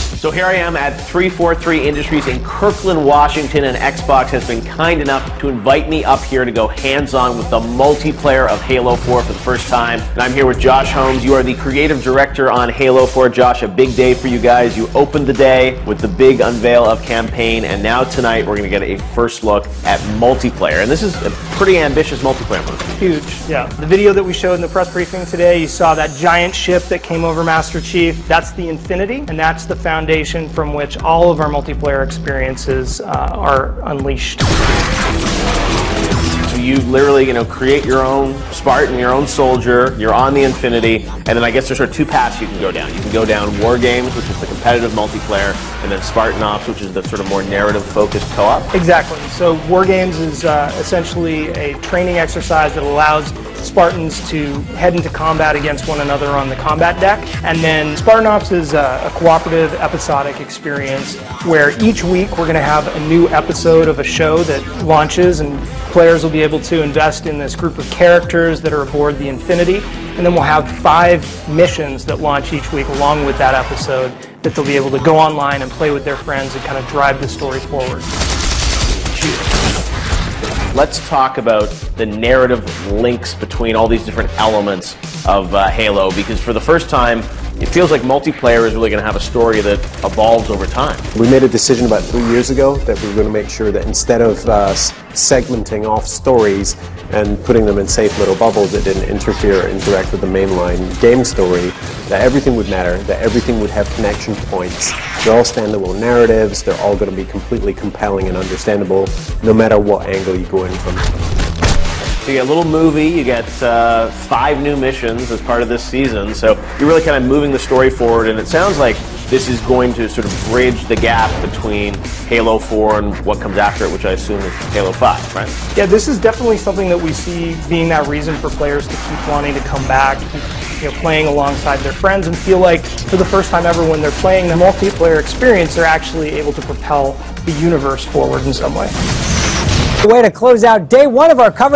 So here I am at 343 Industries in Kirkland, Washington, and Xbox has been kind enough to invite me up here to go hands-on with the multiplayer of Halo 4 for the first time. And I'm here with Josh Holmes. You are the creative director on Halo 4. Josh, a big day for you guys. You opened the day with the big unveil of campaign, and now tonight we're going to get a first look at multiplayer. And this is a pretty ambitious multiplayer mode. Huge, yeah. The video that we showed in the press briefing today, you saw that giant ship that came over Master Chief. That's the Infinity, and that's the foundation from which all of our multiplayer experiences are unleashed. So you literally, create your own Spartan, your own soldier, you're on the Infinity, and then I guess there's sort of two paths you can go down. You can go down War Games, which is the competitive multiplayer, and then Spartan Ops, which is the sort of more narrative-focused co-op. Exactly. So War Games is essentially a training exercise that allows Spartans to head into combat against one another on the combat deck. And then Spartan Ops is a cooperative episodic experience where each week we're going to have a new episode of a show that launches, and players will be able to invest in this group of characters that are aboard the Infinity. And then we'll have 5 missions that launch each week along with that episode that they'll be able to go online and play with their friends and kind of drive the story forward. Let's talk about the narrative links between all these different elements of Halo, because for the first time, it feels like multiplayer is really going to have a story that evolves over time. We made a decision about 3 years ago that we were going to make sure that instead of segmenting off stories and putting them in safe little bubbles that didn't interfere or interact with the mainline game story, that everything would matter, that everything would have connection points. They're all standalone narratives, they're all going to be completely compelling and understandable, no matter what angle you go in from. So you get a little movie, you get 5 new missions as part of this season, so you're really kind of moving the story forward, and it sounds like this is going to sort of bridge the gap between Halo 4 and what comes after it, which I assume is Halo 5, right? Yeah, this is definitely something that we see being that reason for players to keep wanting to come back, keep playing alongside their friends, and feel like for the first time ever when they're playing the multiplayer experience, they're actually able to propel the universe forward in some way. The way to close out day 1 of our coverage.